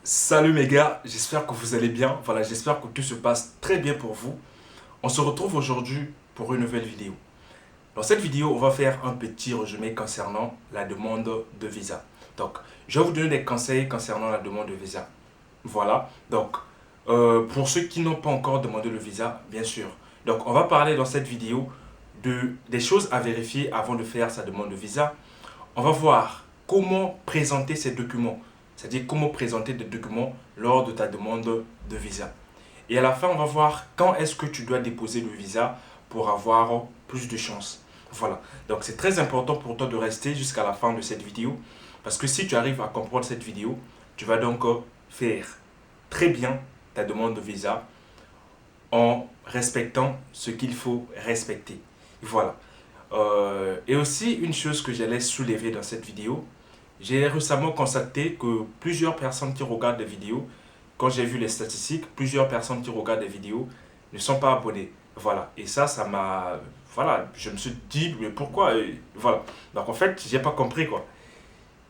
Salut mes gars, j'espère que vous allez bien. Voilà, j'espère que tout se passe très bien pour vous. On se retrouve aujourd'hui pour une nouvelle vidéo. Dans cette vidéo, on va faire un petit résumé concernant la demande de visa. Donc, je vais vous donner des conseils concernant la demande de visa. Voilà, donc, pour ceux qui n'ont pas encore demandé le visa, bien sûr. Donc, on va parler dans cette vidéo des choses à vérifier avant de faire sa demande de visa. On va voir comment présenter ces documents, c'est-à-dire comment présenter des documents lors de ta demande de visa. Et à la fin, on va voir quand est-ce que tu dois déposer le visa pour avoir plus de chance. Voilà, donc c'est très important pour toi de rester jusqu'à la fin de cette vidéo, parce que si tu arrives à comprendre cette vidéo, tu vas donc faire très bien ta demande de visa en respectant ce qu'il faut respecter. Voilà. Et aussi, une chose que j'allais soulever dans cette vidéo, j'ai récemment constaté que plusieurs personnes qui regardent des vidéos, quand j'ai vu les statistiques, plusieurs personnes qui regardent des vidéos ne sont pas abonnées. Voilà. Et ça m'a... Voilà, je me suis dit, mais pourquoi voilà. Donc en fait, j'ai pas compris quoi.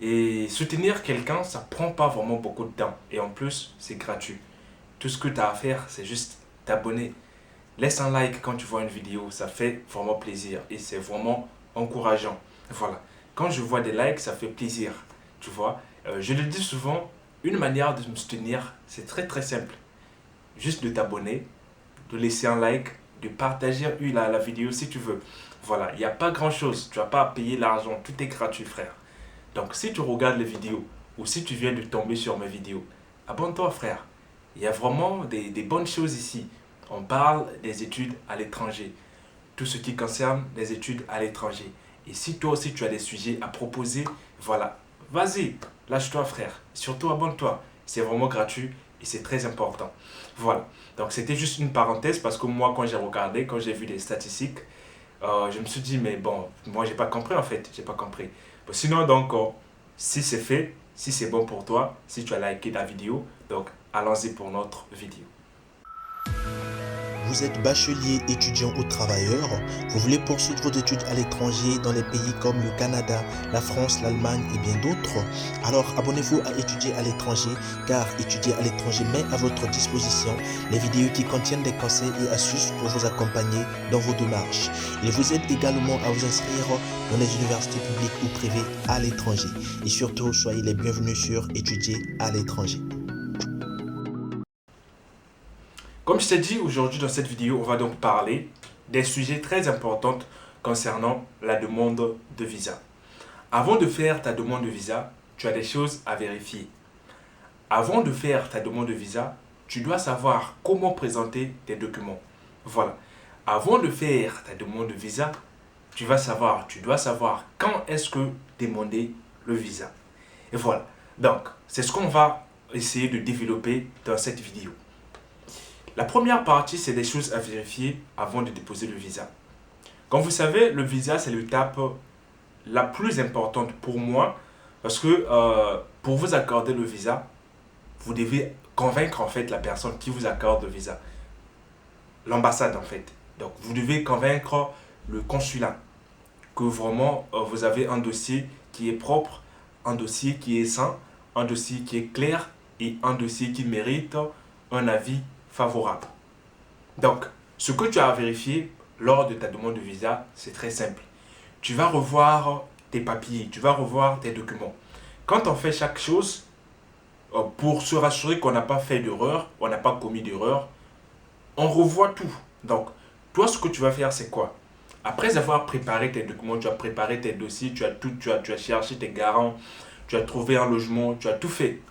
Et soutenir quelqu'un, ça prend pas vraiment beaucoup de temps. Et en plus, c'est gratuit. Tout ce que tu as à faire, c'est juste t'abonner. Laisse un like quand tu vois une vidéo, ça fait vraiment plaisir et c'est vraiment encourageant. Voilà. Quand je vois des likes, ça fait plaisir. Tu vois, je le dis souvent, une manière de me soutenir, c'est très très simple. Juste de t'abonner, de laisser un like, de partager la vidéo si tu veux. Voilà, il n'y a pas grand chose. Tu n'as pas à payer l'argent, tout est gratuit, frère. Donc, si tu regardes les vidéos ou si tu viens de tomber sur mes vidéos, abonne-toi, frère. Il y a vraiment des bonnes choses ici. On parle des études à l'étranger, tout ce qui concerne les études à l'étranger. Et si toi aussi tu as des sujets à proposer, voilà, vas-y, lâche-toi, frère. Surtout abonne-toi. C'est vraiment gratuit et c'est très important. Voilà. Donc c'était juste une parenthèse parce que moi, quand j'ai regardé, quand j'ai vu les statistiques, je me suis dit, mais bon, moi, j'ai pas compris en fait. J'ai pas compris. Bon, sinon, donc, si c'est fait, si c'est bon pour toi, si tu as liké la vidéo, donc allons-y pour notre vidéo. Vous êtes bachelier, étudiant ou travailleur, vous voulez poursuivre vos études à l'étranger dans les pays comme le Canada, la France, l'Allemagne et bien d'autres. Alors abonnez-vous à Étudier à l'étranger car Étudier à l'étranger met à votre disposition les vidéos qui contiennent des conseils et astuces pour vous accompagner dans vos démarches. Il vous aide également à vous inscrire dans les universités publiques ou privées à l'étranger. Et surtout, soyez les bienvenus sur Étudier à l'étranger. Comme je t'ai dit, aujourd'hui dans cette vidéo, on va donc parler des sujets très importants concernant la demande de visa. Avant de faire ta demande de visa, tu as des choses à vérifier. Avant de faire ta demande de visa, tu dois savoir comment présenter tes documents. Voilà. Avant de faire ta demande de visa, tu dois savoir quand est-ce que demander le visa. Et voilà. Donc, c'est ce qu'on va essayer de développer dans cette vidéo. La première partie, c'est des choses à vérifier avant de déposer le visa. Comme vous savez, le visa, c'est l'étape la plus importante pour moi parce que pour vous accorder le visa, vous devez convaincre en fait la personne qui vous accorde le visa, l'ambassade en fait. Donc, vous devez convaincre le consulat que vraiment vous avez un dossier qui est propre, un dossier qui est sain, un dossier qui est clair et un dossier qui mérite un avis favorable. Donc, ce que tu as à vérifier lors de ta demande de visa, c'est très simple. Tu vas revoir tes papiers, tu vas revoir tes documents. Quand on fait chaque chose, pour se rassurer qu'on n'a pas fait d'erreur, on n'a pas commis d'erreur, on revoit tout. Donc, toi, ce que tu vas faire, c'est quoi? Après avoir préparé tes documents, tu as préparé tes dossiers, tu as tout, tu as cherché tes garants, tu as trouvé un logement, tu as tout fait.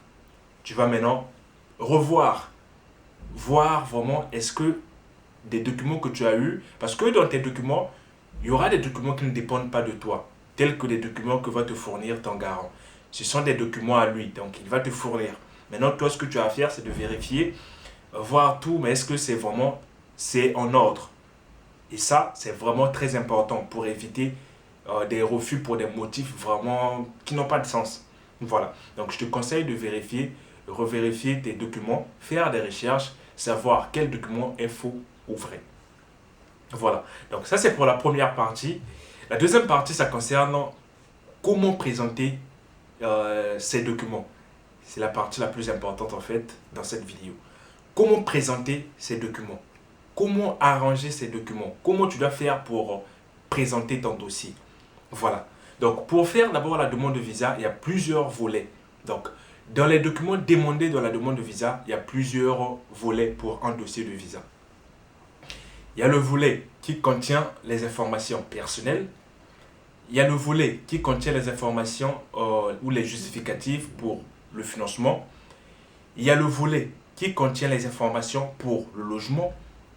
Tu vas maintenant revoir, voir vraiment est-ce que des documents que tu as eus, parce que dans tes documents, il y aura des documents qui ne dépendent pas de toi, tels que des documents que va te fournir ton garant. Ce sont des documents à lui, donc il va te fournir. Maintenant, toi, ce que tu as à faire, c'est de vérifier, voir tout, mais est-ce que c'est en ordre? Et ça, c'est vraiment très important pour éviter des refus pour des motifs vraiment qui n'ont pas de sens. Voilà. Donc, je te conseille de vérifier, revérifier tes documents, faire des recherches, savoir quel document est faux ou vrai. Voilà. Donc, ça, c'est pour la première partie. La deuxième partie, ça concerne comment présenter ces documents. c'est la partie la plus importante en fait dans cette vidéo. Comment présenter ces documents? Comment arranger ces documents? Comment tu dois faire pour présenter ton dossier? Voilà. Donc, pour faire d'abord la demande de visa, il y a plusieurs volets. Donc, dans les documents demandés dans la demande de visa, il y a plusieurs volets pour un dossier de visa. Il y a le volet qui contient les informations personnelles. Il y a le volet qui contient les informations ou les justificatifs pour le financement. Il y a le volet qui contient les informations pour le logement.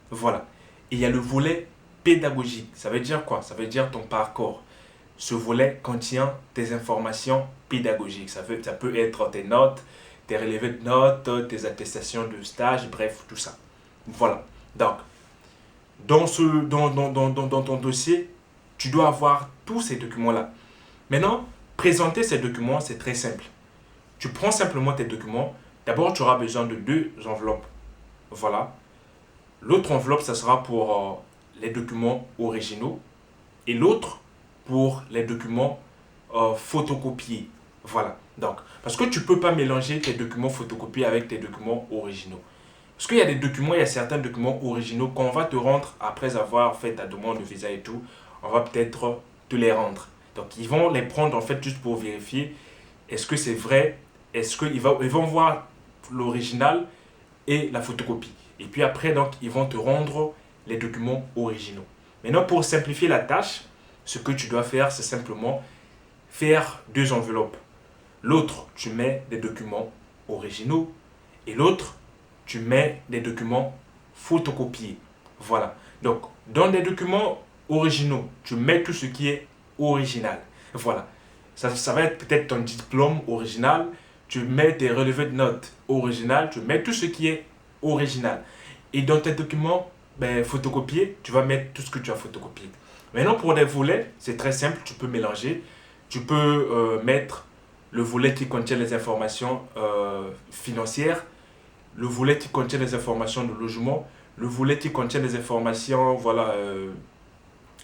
Voilà. Et il y a le volet pédagogique. Ça veut dire quoi? Ça veut dire ton parcours. Ce volet contient tes informations pédagogiques. Ça peut être tes notes, tes relevés de notes, tes attestations de stage, bref, tout ça. Voilà. Donc, dans ton dossier, tu dois avoir tous ces documents-là. Maintenant, présenter ces documents, c'est très simple. Tu prends simplement tes documents. D'abord, tu auras besoin de 2 enveloppes. Voilà. L'autre enveloppe, ça sera pour les documents originaux. Et l'autre, pour les documents photocopiés. Voilà. Donc, parce que tu ne peux pas mélanger tes documents photocopiés avec tes documents originaux. Parce qu'il y a des documents, il y a certains documents originaux qu'on va te rendre après avoir fait ta demande de visa et tout. On va peut-être te les rendre. Donc, ils vont les prendre en fait juste pour vérifier est-ce que c'est vrai, est-ce qu'ils vont voir l'original et la photocopie. Et puis après, donc, ils vont te rendre les documents originaux. Maintenant, pour simplifier la tâche, ce que tu dois faire, c'est simplement faire 2 enveloppes. L'autre, tu mets des documents originaux et l'autre, tu mets des documents photocopiés. Voilà. Donc, dans des documents originaux, tu mets tout ce qui est original. Voilà. Ça va être peut-être ton diplôme original. Tu mets tes relevés de notes originales. Tu mets tout ce qui est original. Et dans tes documents photocopiés, tu vas mettre tout ce que tu as photocopié. Maintenant, pour les volets, c'est très simple. Tu peux mélanger. Tu peux mettre le volet qui contient les informations financières, le volet qui contient les informations de logement, le volet qui contient les informations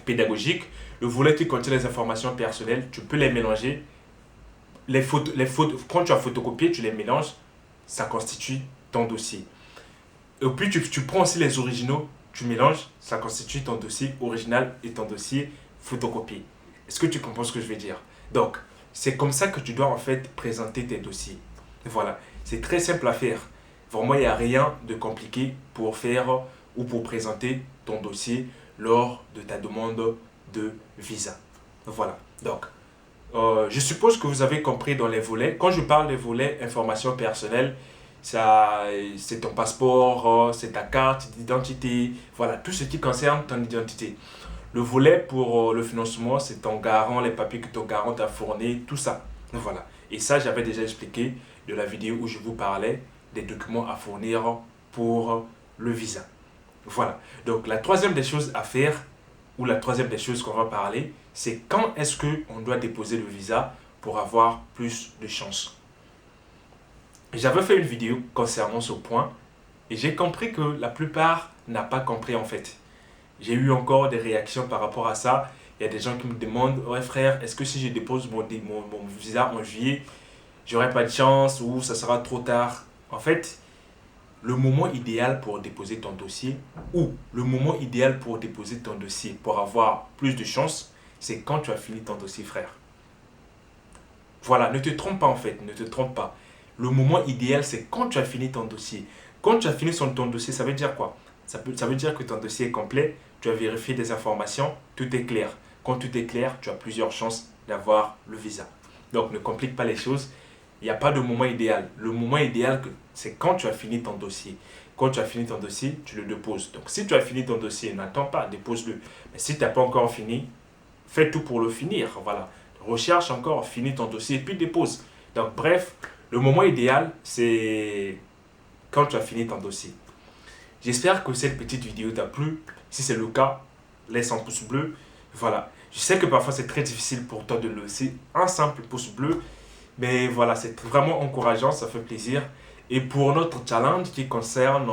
pédagogiques, le volet qui contient les informations personnelles. Tu peux les mélanger. Quand tu as photocopié, tu les mélanges. Ça constitue ton dossier. Et puis, tu prends aussi les originaux, tu mélanges, ça constitue ton dossier original et ton dossier photocopié. Est-ce que tu comprends ce que je veux dire? Donc, c'est comme ça que tu dois en fait présenter tes dossiers. Voilà, c'est très simple à faire. Vraiment, il n'y a rien de compliqué pour faire ou pour présenter ton dossier lors de ta demande de visa. Voilà, donc, je suppose que vous avez compris dans les volets. Quand je parle des volets informations personnelles, c'est ton passeport, c'est ta carte d'identité, voilà, tout ce qui concerne ton identité. Le volet pour le financement, c'est ton garant, les papiers que ton garant t'a fournis, tout ça. Voilà. Et ça, j'avais déjà expliqué de la vidéo où je vous parlais des documents à fournir pour le visa. Voilà. Donc, la troisième des choses à faire, ou la troisième des choses qu'on va parler, c'est quand est-ce qu'on doit déposer le visa pour avoir plus de chance. J'avais fait une vidéo concernant ce point et j'ai compris que la plupart n'ont pas compris en fait. J'ai eu encore des réactions par rapport à ça. Il y a des gens qui me demandent « Ouais frère, est-ce que si je dépose mon visa en juillet, j'aurai pas de chance ou ça sera trop tard ?» En fait, le moment idéal pour déposer ton dossier ou le moment idéal pour déposer ton dossier pour avoir plus de chance, c'est quand tu as fini ton dossier frère. Voilà, ne te trompe pas en fait, ne te trompe pas. Le moment idéal, c'est quand tu as fini ton dossier. Quand tu as fini ton dossier, ça veut dire quoi? Ça veut dire que ton dossier est complet, tu as vérifié des informations, tout est clair. Quand tout est clair, tu as plusieurs chances d'avoir le visa. Donc, ne complique pas les choses. Il n'y a pas de moment idéal. Le moment idéal, c'est quand tu as fini ton dossier. Quand tu as fini ton dossier, tu le déposes. Donc, si tu as fini ton dossier, n'attends pas, dépose-le. Mais si tu n'as pas encore fini, fais tout pour le finir. Voilà. Recherche encore, finis ton dossier et puis dépose. Donc, bref, le moment idéal, c'est quand tu as fini ton dossier. J'espère que cette petite vidéo t'a plu. Si c'est le cas, laisse un pouce bleu. Voilà. Je sais que parfois c'est très difficile pour toi de laisser un simple pouce bleu. Mais voilà, c'est vraiment encourageant, ça fait plaisir. Et pour notre challenge qui concerne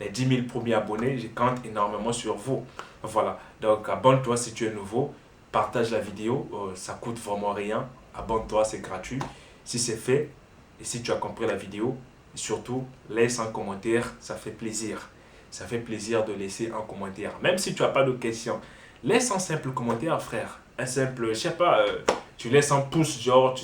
les 10 000 premiers abonnés, je compte énormément sur vous. Voilà. Donc abonne-toi si tu es nouveau. Partage la vidéo, ça coûte vraiment rien. Abonne-toi, c'est gratuit. Si c'est fait, et si tu as compris la vidéo. Et surtout, laisse un commentaire, ça fait plaisir. Ça fait plaisir de laisser un commentaire. Même si tu n'as pas de questions, laisse un simple commentaire, frère. Un simple, je sais pas, tu laisses un pouce, genre...